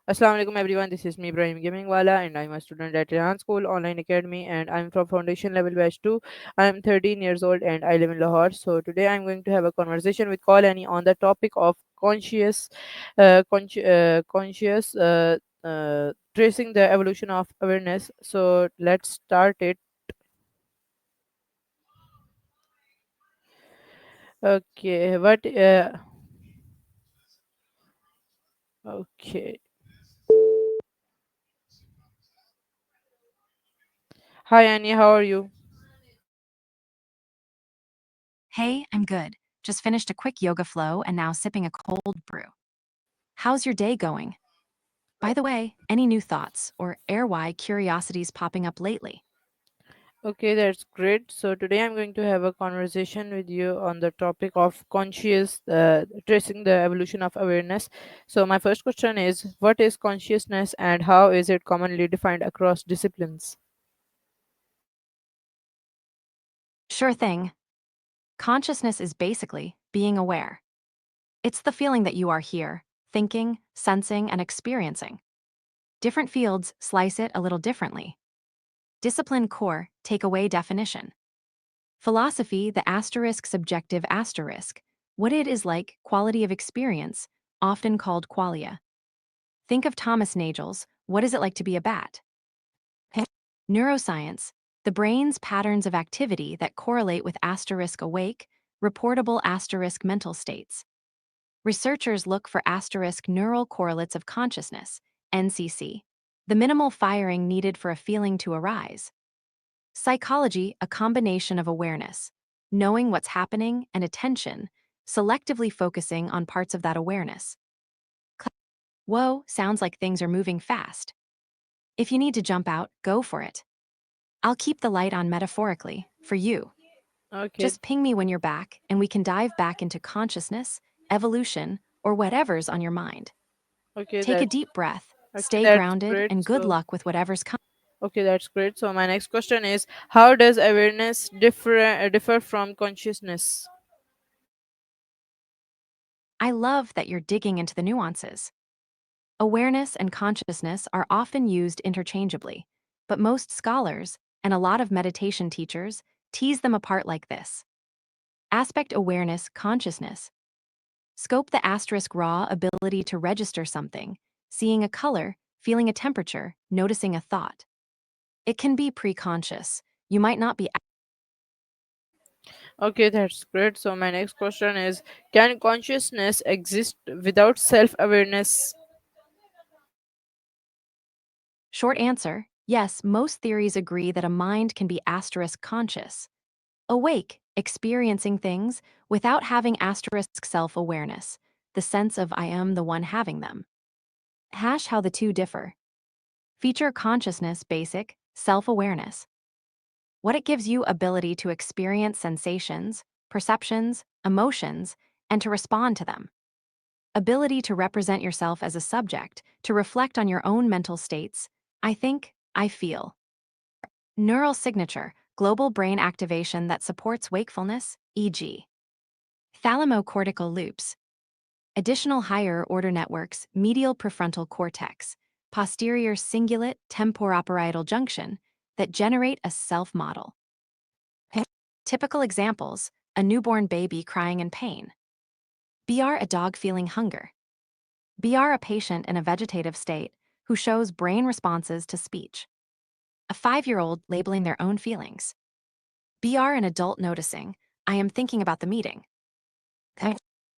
Assalamu alaikum everyone. This is me Ibrahim Gamingwala and I'm a student at Rehan School Online Academy and I'm from Foundation Level Batch 2. I'm 13 years old and I live in Lahore. So today I'm going to have a conversation with Kolani on the topic of conscious tracing the evolution of awareness. So let's start it. Okay, okay. Hi Annie, how are you? Hey, I'm good. Just finished a quick yoga flow and now sipping a cold brew. How's your day going? By the way, any new thoughts or air-why curiosities popping up lately? Okay, that's great. So today I'm going to have a conversation with you on the topic of tracing the evolution of awareness. So my first question is, what is consciousness and how is it commonly defined across disciplines? Sure thing. Consciousness is basically being aware. It's the feeling that you are here, thinking, sensing, and experiencing. Different fields slice it a little differently. Discipline core, takeaway definition. Philosophy, the asterisk subjective asterisk. What it is like, quality of experience, often called qualia. Think of Thomas Nagel's What Is It Like to Be a Bat? Neuroscience, the brain's patterns of activity that correlate with asterisk awake, reportable asterisk mental states. Researchers look for asterisk neural correlates of consciousness, NCC, the minimal firing needed for a feeling to arise. Psychology, a combination of awareness, knowing what's happening, and attention, selectively focusing on parts of that awareness. Whoa, sounds like things are moving fast. If you need to jump out, go for it. I'll keep the light on metaphorically, for you. Okay, Just ping me when you're back, and we can dive back into consciousness, evolution, or whatever's on your mind. okay, Take a that's deep breath, okay, stay that's grounded, great. and good So luck with whatever's coming. okay, that's great. So my next question is, how does awareness differ from consciousness? I love that you're digging into the nuances. Awareness and consciousness are often used interchangeably, but most scholars, and a lot of meditation teachers, tease them apart like this. Aspect awareness, consciousness. Scope the asterisk raw ability to register something, seeing a color, feeling a temperature, noticing a thought. It can be pre-conscious. You might not be. Okay, that's great. So my next question is, can consciousness exist without self-awareness? Short answer, yes, most theories agree that a mind can be asterisk conscious, awake, experiencing things without having asterisk self-awareness, the sense of I am the one having them. Hash how the two differ. Feature consciousness basic, self-awareness. What it gives you ability to experience sensations, perceptions, emotions, and to respond to them. Ability to represent yourself as a subject, to reflect on your own mental states. I think, I feel. Neural signature, global brain activation that supports wakefulness, e.g. thalamocortical loops, additional higher order networks, medial prefrontal cortex, posterior cingulate temporoparietal junction that generate a self model. Typical examples: a newborn baby crying in pain, BR a dog feeling hunger, BR a patient in a vegetative state who shows brain responses to speech, a 5-year-old labeling their own feelings, BR an adult noticing, I am thinking about the meeting.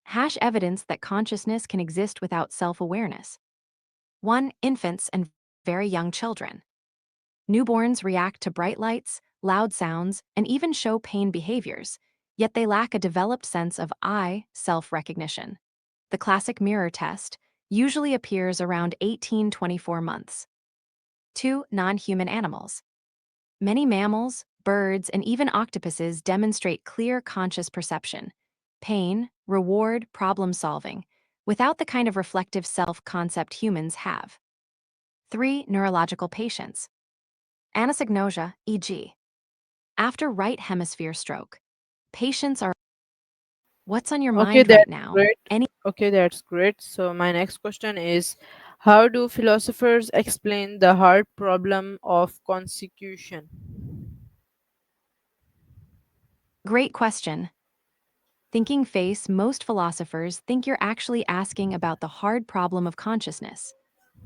Hash evidence that consciousness can exist without self-awareness. 1. Infants and very young children. Newborns react to bright lights, loud sounds, and even show pain behaviors, yet they lack a developed sense of I, self-recognition. The classic mirror test usually appears around 18-24 months. 2. Non-human animals. Many mammals, birds, and even octopuses demonstrate clear conscious perception, pain, reward, problem solving, without the kind of reflective self-concept humans have. 3. Neurological patients. Anosognosia, e.g. after right hemisphere stroke. Patients are what's on your Okay, mind right that's now? great. Any Okay, that's great. So my next question is, How do philosophers explain the hard problem of consecution? Great question. Thinking face, most philosophers think you're actually asking about the hard problem of consciousness,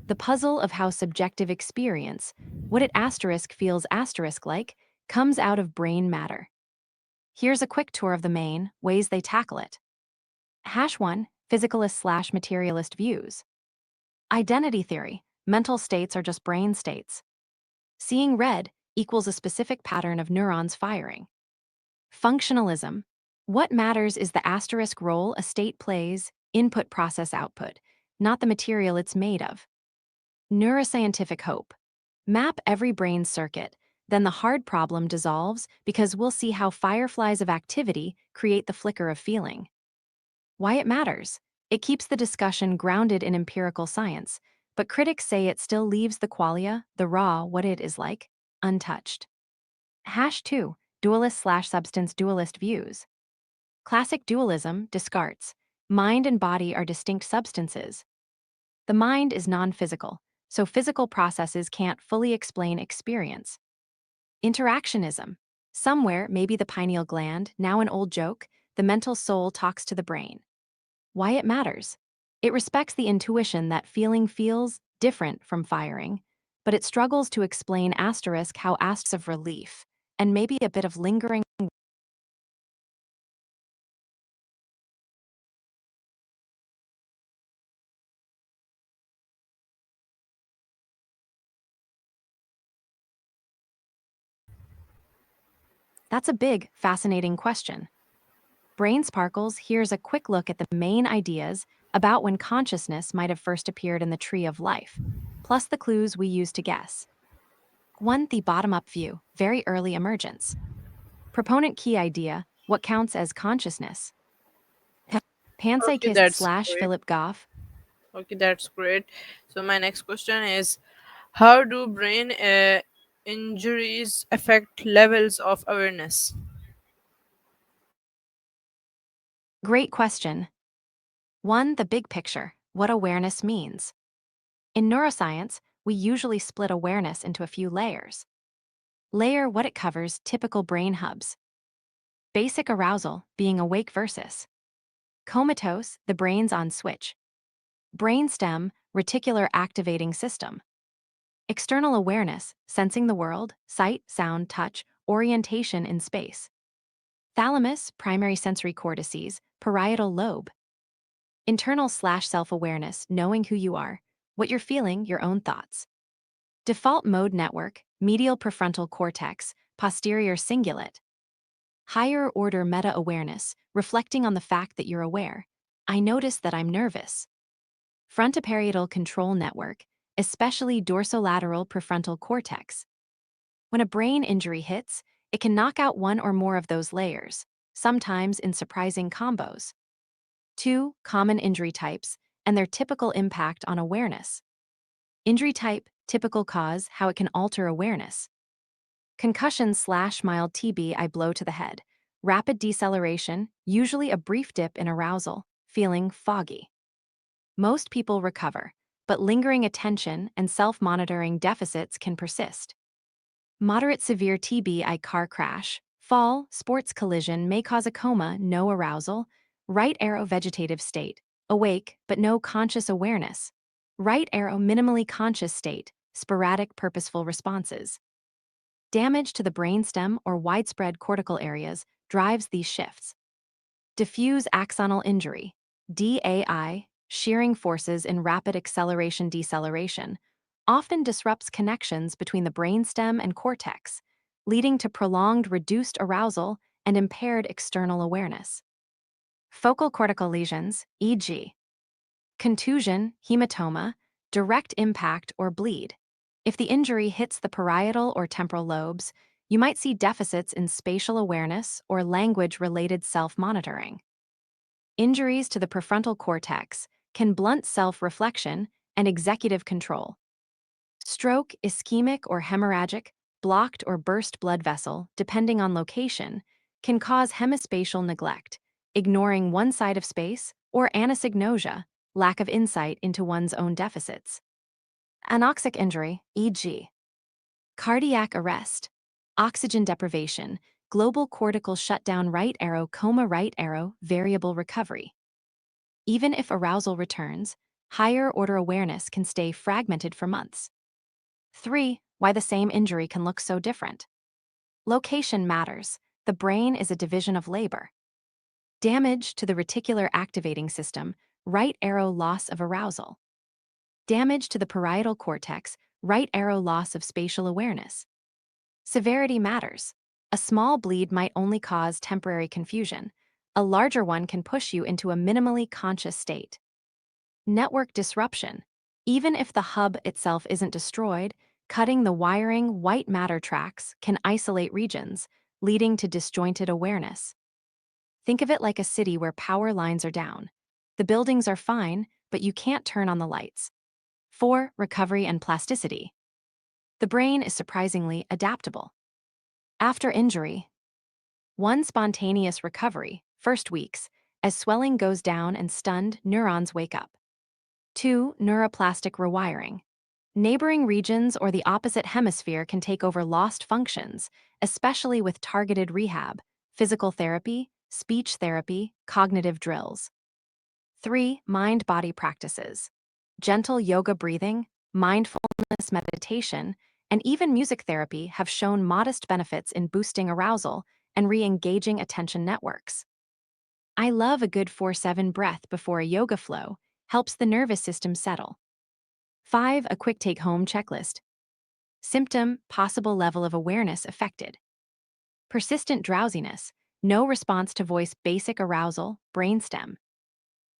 the puzzle of how subjective experience, what it asterisk feels asterisk like, comes out of brain matter. Here's a quick tour of the main ways they tackle it. Hash 1, physicalist/materialist views. Identity theory, mental states are just brain states. Seeing red equals a specific pattern of neurons firing. Functionalism, what matters is the asterisk role a state plays, input process output, not the material it's made of. Neuroscientific hope, map every brain circuit, then the hard problem dissolves because we'll see how fireflies of activity create the flicker of feeling. Why it matters. It keeps the discussion grounded in empirical science, but critics say it still leaves the qualia, the raw, what it is like, untouched. Hash 2, dualist/substance dualist views. Classic dualism, Descartes. Mind and body are distinct substances. The mind is non-physical, so physical processes can't fully explain experience. Interactionism. Somewhere, maybe the pineal gland, now an old joke, the mental soul talks to the brain. Why it matters. It respects the intuition that feeling feels different from firing, but it struggles to explain asterisk how asks of relief, and maybe a bit of lingering. That's a big, fascinating question. Brain Sparkles, here's a quick look at the main ideas about when consciousness might have first appeared in the tree of life, plus the clues we use to guess. 1. The bottom-up view, very early emergence. Proponent key idea, what counts as consciousness? Okay, that's great. Panpsychist/Philip Goff. Okay, that's great. So my next question is, how do brain injuries affect levels of awareness? Great question. 1. The big picture, what awareness means. In neuroscience, we usually split awareness into a few layers. Layer what it covers, typical brain hubs. Basic arousal, being awake versus. Comatose, the brain's on switch. Brainstem, reticular activating system. External awareness, sensing the world, sight, sound, touch, orientation in space. Thalamus, primary sensory cortices, parietal lobe. Internal/self-awareness, knowing who you are, what you're feeling, your own thoughts. Default mode network, medial prefrontal cortex, posterior cingulate. Higher order meta-awareness, reflecting on the fact that you're aware. I notice that I'm nervous. Frontoparietal control network, especially dorsolateral prefrontal cortex. When a brain injury hits, it can knock out one or more of those layers, sometimes in surprising combos. 2. Common injury types and their typical impact on awareness. Injury type, typical cause, how it can alter awareness. Concussion/mild TBI, blow to the head. Rapid deceleration, usually a brief dip in arousal, feeling foggy. Most people recover, but lingering attention and self-monitoring deficits can persist. Moderate severe TBI, car crash, fall, sports collision may cause a coma, no arousal. Right arrow, vegetative state, awake but no conscious awareness. Right arrow, minimally conscious state, sporadic purposeful responses. Damage to the brainstem or widespread cortical areas drives these shifts. Diffuse axonal injury, DAI, shearing forces in rapid acceleration deceleration, often disrupts connections between the brainstem and cortex, leading to prolonged reduced arousal and impaired external awareness. Focal cortical lesions, e.g., contusion, hematoma, direct impact, or bleed. If the injury hits the parietal or temporal lobes, you might see deficits in spatial awareness or language-related self-monitoring. Injuries to the prefrontal cortex can blunt self-reflection and executive control. Stroke, ischemic or hemorrhagic, blocked or burst blood vessel, depending on location, can cause hemispatial neglect, ignoring one side of space, or anosognosia, lack of insight into one's own deficits. Anoxic injury, e.g., cardiac arrest, oxygen deprivation, global cortical shutdown, right arrow, coma, right arrow, variable recovery. Even if arousal returns, higher order awareness can stay fragmented for months. 3. Why the same injury can look so different. Location matters. The brain is a division of labor. Damage to the reticular activating system, right arrow, loss of arousal. Damage to the parietal cortex, right arrow, loss of spatial awareness. Severity matters. A small bleed might only cause temporary confusion. A larger one can push you into a minimally conscious state. Network disruption. Even if the hub itself isn't destroyed, cutting the wiring, white matter tracks can isolate regions, leading to disjointed awareness. Think of it like a city where power lines are down. The buildings are fine, but you can't turn on the lights. 4. Recovery and plasticity. The brain is surprisingly adaptable. After injury, 1. Spontaneous recovery, first weeks, as swelling goes down and stunned neurons wake up. 2. Neuroplastic rewiring. Neighboring regions or the opposite hemisphere can take over lost functions, especially with targeted rehab, physical therapy, speech therapy, cognitive drills. 3. Mind-body practices. Gentle yoga breathing, mindfulness meditation, and even music therapy have shown modest benefits in boosting arousal and re-engaging attention networks. I love a good 4-7 breath before a yoga flow, helps the nervous system settle. 5. A quick take-home checklist. Symptom, possible level of awareness affected. Persistent drowsiness, no response to voice, basic arousal, brainstem.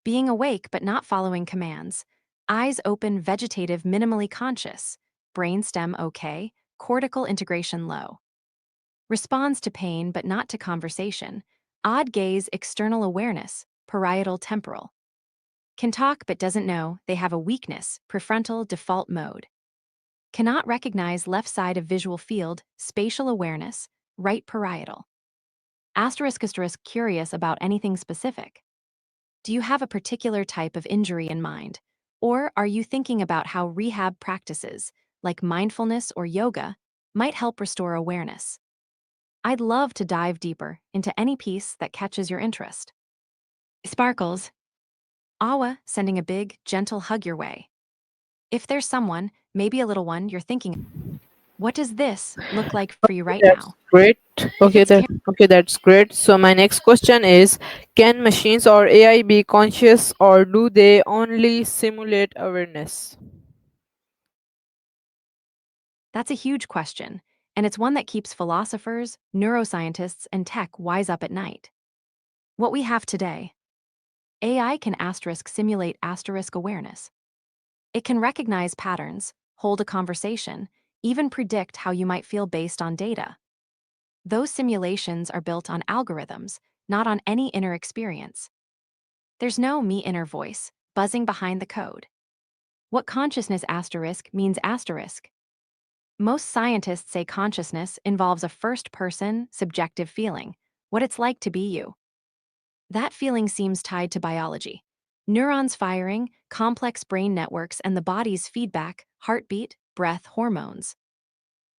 Being awake but not following commands. Eyes open, vegetative, minimally conscious. Brainstem okay, cortical integration low. Responds to pain but not to conversation. Odd gaze, external awareness, parietal temporal. Can talk but doesn't know, they have a weakness, prefrontal default mode. Cannot recognize left side of visual field, spatial awareness, right parietal. Asterisk, curious about anything specific. Do you have a particular type of injury in mind? Or are you thinking about how rehab practices, like mindfulness or yoga, might help restore awareness? I'd love to dive deeper into any piece that catches your interest. Sparkles. Awa sending a big, gentle hug your way. If there's someone, maybe a little one, you're thinking, what does this look like for you right That's now? great. If it's Okay, that's great. So my next question is, can machines or AI be conscious, or do they only simulate awareness? That's a huge question, and it's one that keeps philosophers, neuroscientists, and tech wise up at night. What we have today, AI can simulate awareness. It can recognize patterns, hold a conversation, even predict how you might feel based on data. Those simulations are built on algorithms, not on any inner experience. There's no me inner voice buzzing behind the code. What consciousness means asterisk. Most scientists say consciousness involves a first-person, subjective feeling, what it's like to be you. That feeling seems tied to biology. Neurons firing, complex brain networks, and the body's feedback, heartbeat, breath, hormones.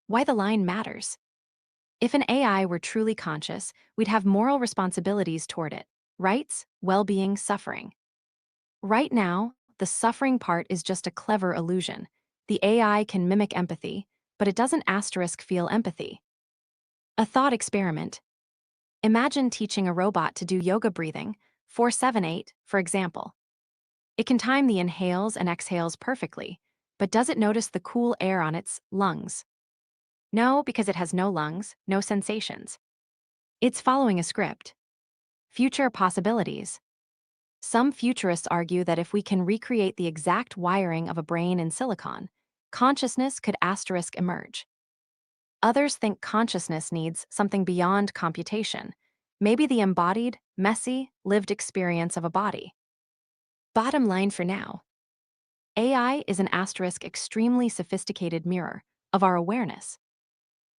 Why the line matters. If an AI were truly conscious, we'd have moral responsibilities toward it. Rights, well-being, suffering. Right now, the suffering part is just a clever illusion. The AI can mimic empathy, but it doesn't feel empathy. A thought experiment. Imagine teaching a robot to do yoga breathing, 4-7-8, for example. It can time the inhales and exhales perfectly, but does it notice the cool air on its lungs? No, because it has no lungs, no sensations. It's following a script. Future possibilities. Some futurists argue that if we can recreate the exact wiring of a brain in silicon, consciousness could emerge. Others think consciousness needs something beyond computation, maybe the embodied, messy, lived experience of a body. Bottom line for now, AI is an extremely sophisticated mirror of our awareness.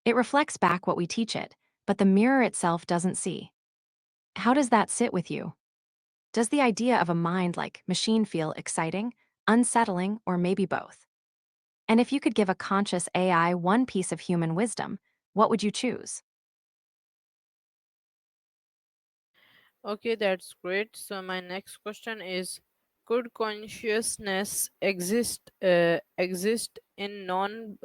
It reflects back what we teach it, but the mirror itself doesn't see. How does that sit with you? Does the idea of a mind like machine feel exciting, unsettling, or maybe both? And if you could give a conscious AI one piece of human wisdom, what would you choose? Okay, that's great. So my next question is, could consciousness exist in non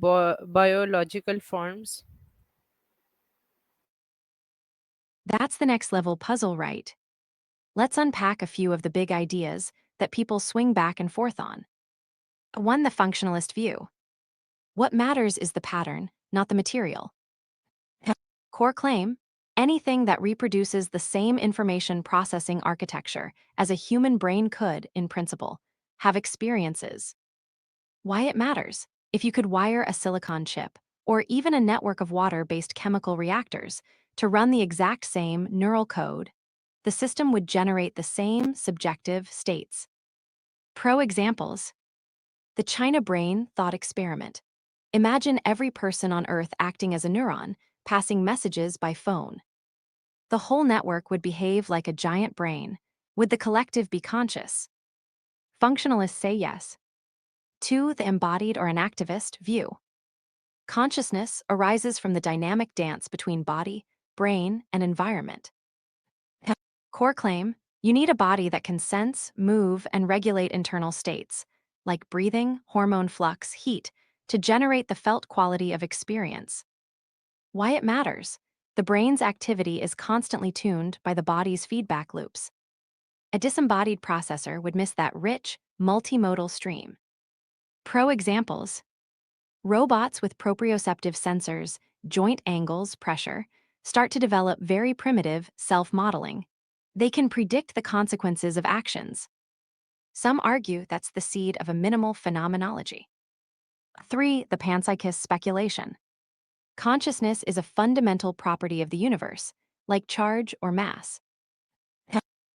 biological forms? That's the next level puzzle, right? Let's unpack a few of the big ideas that people swing back and forth on. One, the functionalist view. What matters is the pattern, not the material. Core claim, anything that reproduces the same information processing architecture as a human brain could, in principle, have experiences. Why it matters. If you could wire a silicon chip, or even a network of water-based chemical reactors, to run the exact same neural code, the system would generate the same subjective states. Pro examples, the China brain thought experiment. Imagine every person on Earth acting as a neuron, passing messages by phone. The whole network would behave like a giant brain. Would the collective be conscious? Functionalists say yes. 2. The embodied or an activist view. Consciousness arises from the dynamic dance between body, brain, and environment. Core claim, you need a body that can sense, move, and regulate internal states, like breathing, hormone flux, heat, to generate the felt quality of experience. Why it matters. The brain's activity is constantly tuned by the body's feedback loops. A disembodied processor would miss that rich, multimodal stream. Pro examples, robots with proprioceptive sensors, joint angles, pressure, start to develop very primitive self-modeling. They can predict the consequences of actions. Some argue that's the seed of a minimal phenomenology. 3. The panpsychist speculation. Consciousness is a fundamental property of the universe, like charge or mass.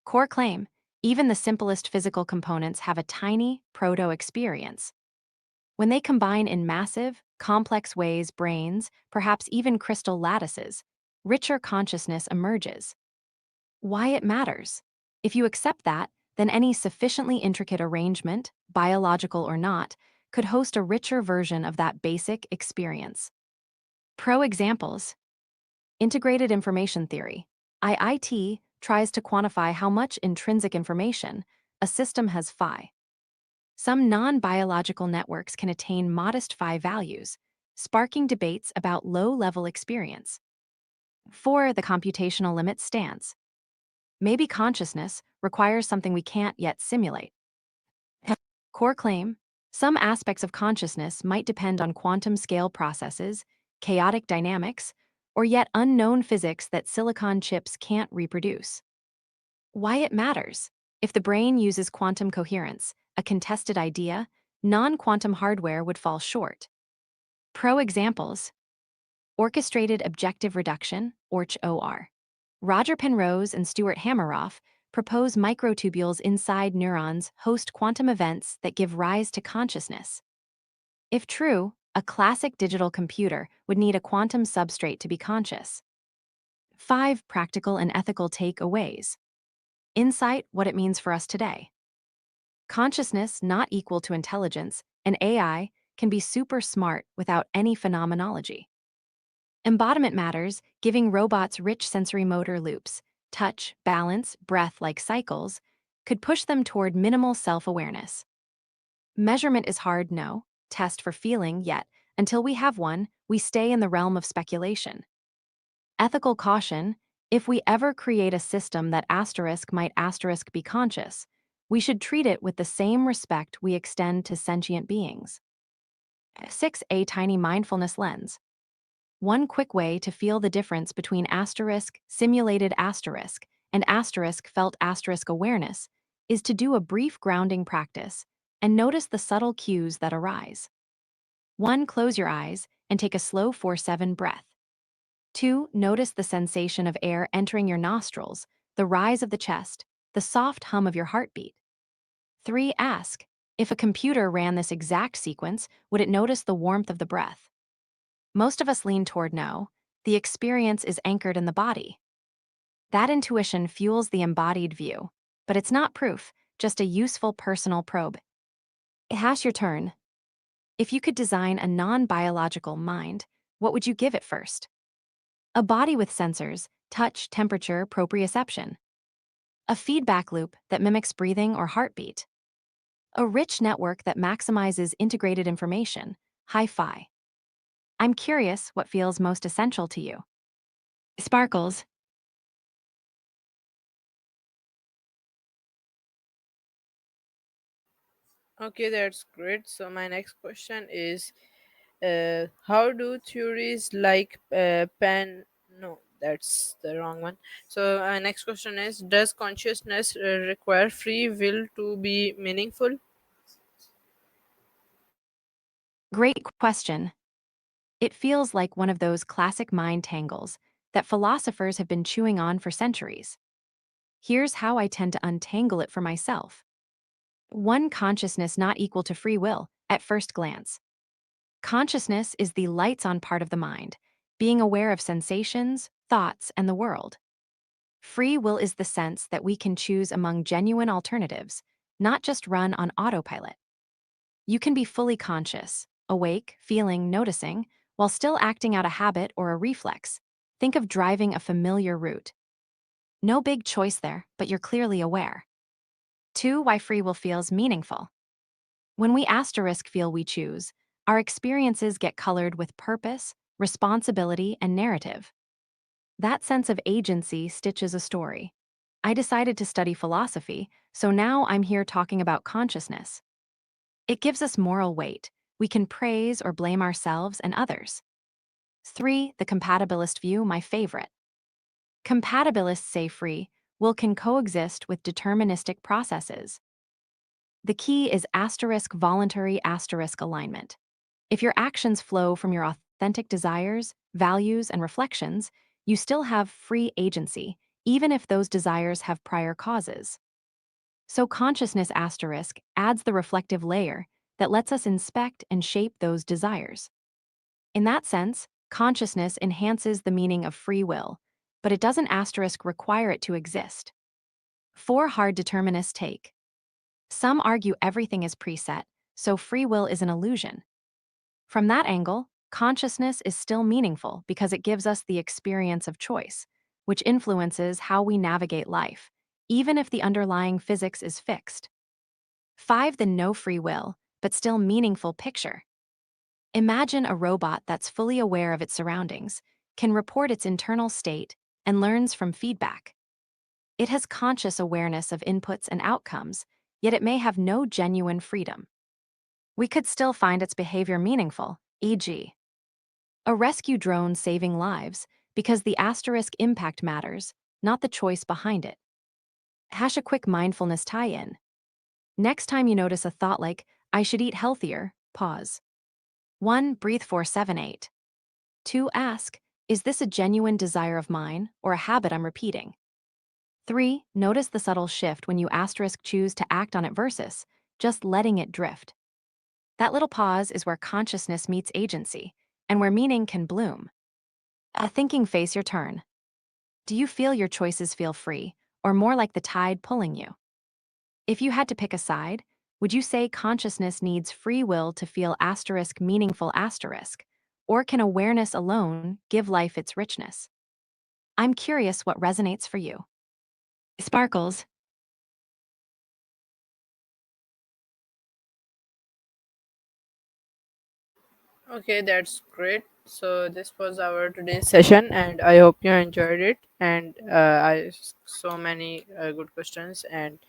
Core claim, even the simplest physical components have a tiny proto-experience. When they combine in massive, complex ways, brains, perhaps even crystal lattices, richer consciousness emerges. Why it matters. If you accept that, then any sufficiently intricate arrangement, biological or not, could host a richer version of that basic experience. Pro examples, integrated information theory. IIT tries to quantify how much intrinsic information a system has phi. Some non-biological networks can attain modest phi values, sparking debates about low-level experience. 4. The computational limit stance. Maybe consciousness requires something we can't yet simulate. Core claim, some aspects of consciousness might depend on quantum scale processes, chaotic dynamics, or yet unknown physics that silicon chips can't reproduce. Why it matters. If the brain uses quantum coherence, a contested idea, non-quantum hardware would fall short. Pro examples, orchestrated objective reduction, OR. Roger Penrose and Stuart Hameroff propose microtubules inside neurons host quantum events that give rise to consciousness. If true, a classic digital computer would need a quantum substrate to be conscious. 5. Practical and ethical takeaways. Insight, what it means for us today. Consciousness not equal to intelligence, and AI can be super smart without any phenomenology. Embodiment matters, giving robots rich sensory motor loops, touch, balance, breath like cycles, could push them toward minimal self-awareness. Measurement is hard, no, test for feeling, yet, until we have one, we stay in the realm of speculation. Ethical caution, if we ever create a system that might be conscious, we should treat it with the same respect we extend to sentient beings. 6. A tiny mindfulness lens. One quick way to feel the difference between simulated and felt awareness is to do a brief grounding practice and notice the subtle cues that arise. 1. Close your eyes and take a slow 4-7 breath. 2. Notice the sensation of air entering your nostrils, the rise of the chest, the soft hum of your heartbeat. 3. Ask, if a computer ran this exact sequence, would it notice the warmth of the breath? Most of us lean toward no. The experience is anchored in the body. That intuition fuels the embodied view, but it's not proof, just a useful personal probe. Hash your turn. If you could design a non biological mind, what would you give it first? A body with sensors, touch, temperature, proprioception. A feedback loop that mimics breathing or heartbeat. A rich network that maximizes integrated information, hi fi. I'm curious what feels most essential to you. Sparkles. Okay, that's great. So my next question is, how do theories like pan? No, that's the wrong one. So next question is, does consciousness require free will to be meaningful? Great question. It feels like one of those classic mind tangles that philosophers have been chewing on for centuries. Here's how I tend to untangle it for myself. One, consciousness not equal to free will, at first glance. Consciousness is the lights on part of the mind, being aware of sensations, thoughts, and the world. Free will is the sense that we can choose among genuine alternatives, not just run on autopilot. You can be fully conscious, awake, feeling, noticing, while still acting out a habit or a reflex. Think of driving a familiar route. No big choice there, but you're clearly aware. Two, why free will feels meaningful. When we asterisk feel we choose, our experiences get colored with purpose, responsibility, and narrative. That sense of agency stitches a story. I decided to study philosophy, so now I'm here talking about consciousness. It gives us moral weight. We can praise or blame ourselves and others. Three, the compatibilist view, my favorite. Compatibilists say free will can coexist with deterministic processes. The key is asterisk voluntary asterisk alignment. If your actions flow from your authentic desires, values, and reflections, you still have free agency, even if those desires have prior causes. So consciousness asterisk adds the reflective layer that lets us inspect and shape those desires. In that sense, consciousness enhances the meaning of free will, but it doesn't asterisk require it to exist. Four, hard determinists take. Some argue everything is preset, so free will is an illusion. From that angle, consciousness is still meaningful because it gives us the experience of choice, which influences how we navigate life, even if the underlying physics is fixed. Five, the no free will, but still meaningful picture. Imagine a robot that's fully aware of its surroundings, can report its internal state, and learns from feedback. It has conscious awareness of inputs and outcomes, yet it may have no genuine freedom. We could still find its behavior meaningful, e.g., a rescue drone saving lives because the asterisk impact matters, not the choice behind it. Hash a quick mindfulness tie in. Next time you notice a thought like, I should eat healthier, pause. 1. Breathe 478. 2. Ask, is this a genuine desire of mine or a habit I'm repeating? 3. Notice the subtle shift when you asterisk choose to act on it versus just letting it drift. That little pause is where consciousness meets agency and where meaning can bloom. A thinking face, your turn. Do you feel your choices feel free or more like the tide pulling you? If you had to pick a side, would you say consciousness needs free will to feel asterisk meaningful asterisk? Or can awareness alone give life its richness? I'm curious what resonates for you. Sparkles. Okay, that's great. So this was our today's session, and I hope you enjoyed it. And I so many good questions, and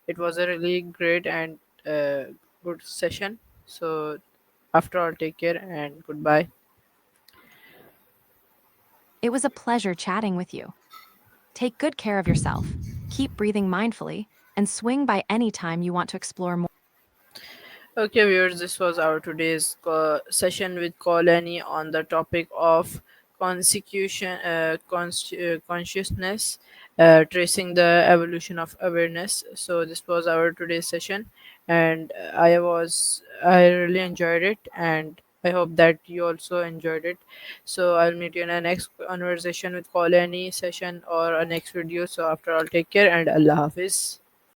it was a really great and good session. So after all, take care and goodbye. It was a pleasure chatting with you. Take good care of yourself, keep breathing mindfully, and swing by any time you want to explore more. Okay, viewers, this was our today's session with Colony on the topic of consciousness, tracing the evolution of awareness. So this was our today's session, and I really enjoyed it, and I hope that you also enjoyed it. So I'll meet you in a next conversation with Colony session or a next video. So after all, take care and Allah Hafiz.